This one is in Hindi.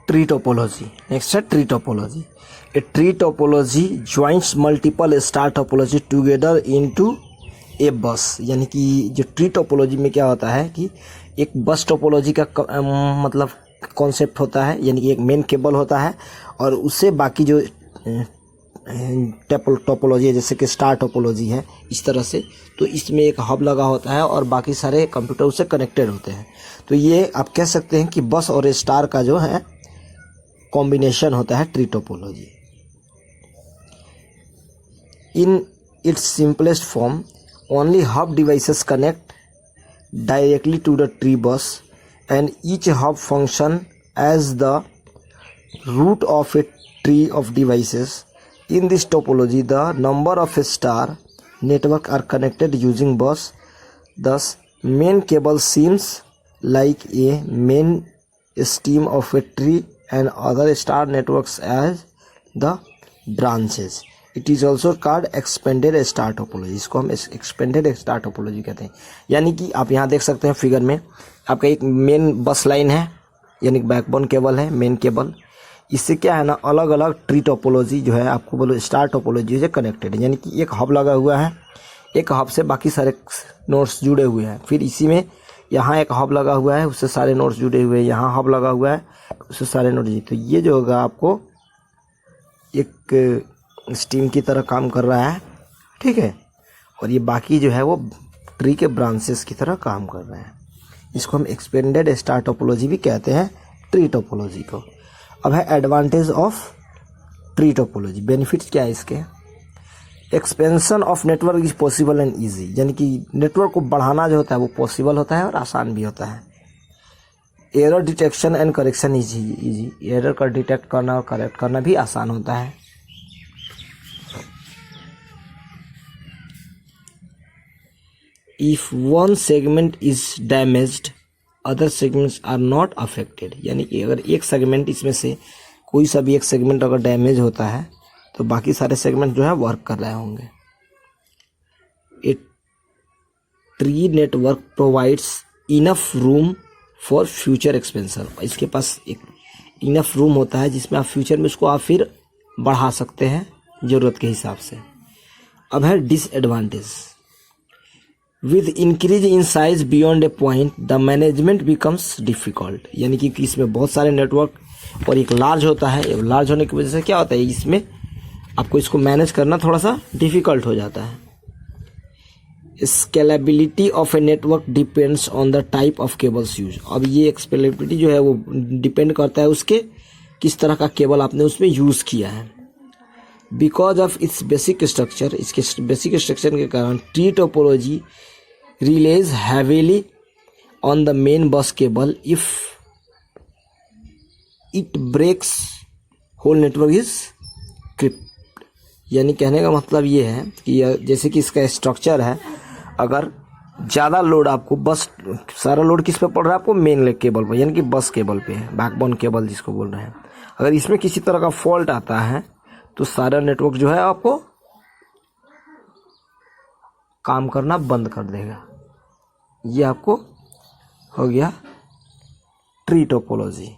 Tree topology. नेक्स्ट है tree topology. A tree topology joints multiple star topology together into a bus. यानी कि जो ट्री टोपोलॉजी में क्या होता है कि एक बस टोपोलॉजी का मतलब कॉन्सेप्ट होता है, यानी कि एक मेन केबल होता है और उससे बाकी जो टोपोलॉजी है जैसे कि स्टार टोपोलॉजी है इस तरह से, तो इसमें एक हब लगा होता है और बाकी सारे कंप्यूटर उससे कनेक्टेड होते हैं। तो ये आप कह सकते हैं कि बस और स्टार का जो है कॉम्बिनेशन होता है tree topology. In its simplest form only hub devices connect directly to the tree bus and each hub function as the root of a tree of devices. In this topology, the number of star network are connected using bus. Thus, main cable seems like a main stem of a tree and other star networks as the branches. It is also called expanded star topology. इसको हम expanded star topology कहते हैं। यानी कि आप यहाँ देख सकते हैं फिगर में आपका एक मेन बस लाइन है, यानी बैकबोन केबल है, मेन केबल। इससे क्या है ना, अलग अलग ट्री टोपोलॉजी जो है आपको बोलो स्टार टोपोलॉजी से कनेक्टेड है। यानी कि एक हब लगा हुआ है, एक हब से बाकी सारे नोड्स जुड़े हुए हैं। फिर इसी में यहाँ एक हब लगा हुआ है, उससे सारे नोड्स जुड़े हुए हैं। यहाँ हब लगा हुआ है, उससे सारे नोड्स। तो ये जो होगा आपको एक स्टीम की तरह काम कर रहा है, ठीक है। और ये बाकी जो है वो ट्री के ब्रांचेस की तरह काम कर रहे हैं। इसको हम एक्सपेंडेड स्टार टोपोलॉजी भी कहते हैं ट्री टोपोलॉजी को। अब है advantage of tree topology. Benefits क्या है इसके? Expansion of network is possible and easy. यानी कि नेटवर्क को बढ़ाना जो होता है वो पॉसिबल होता है और आसान भी होता है। Error detection and correction easy. Error का डिटेक्ट करना और करेक्ट करना भी आसान होता है। If one segment is damaged, other segments are not affected. यानी कि अगर एक सेगमेंट इसमें से कोई सा भी एक सेगमेंट अगर डैमेज होता है तो बाकी सारे सेगमेंट जो है वर्क कर रहे होंगे। A tree network provides enough room for future expansion. इसके पास एक इनफ रूम होता है जिसमें आप फ्यूचर में उसको आप फिर बढ़ा सकते हैं ज़रूरत के हिसाब से। अब है disadvantage. With increase in size beyond a point, the management becomes difficult. यानी कि इसमें बहुत सारे नेटवर्क और एक लार्ज होता है। लार्ज होने की वजह से क्या होता है, इसमें आपको इसको मैनेज करना थोड़ा सा डिफिकल्ट हो जाता है। Scalability of a network depends on the type of cables use. अब ये स्केलेबिलिटी जो है वो डिपेंड करता है उसके किस तरह का केबल आपने उसमें यूज़ किया है। Because of its basic structure, इसके बेसिक स्ट्रक्चर के कारण tree topology relies heavily on the main bus cable. If it breaks, whole network is crippled. यानी कहने का मतलब ये है कि जैसे कि इसका स्ट्रक्चर है, अगर ज़्यादा लोड आपको बस सारा लोड किस पे पड़ रहा है आपको मेन केबल पर, यानी कि बस केबल पे है, बैकबोन केबल जिसको बोल रहे हैं। अगर इसमें किसी तरह का फॉल्ट आता है तो सारा नेटवर्क जो है आपको काम करना बंद कर देगा। ये आपको हो गया ट्री टोपोलॉजी।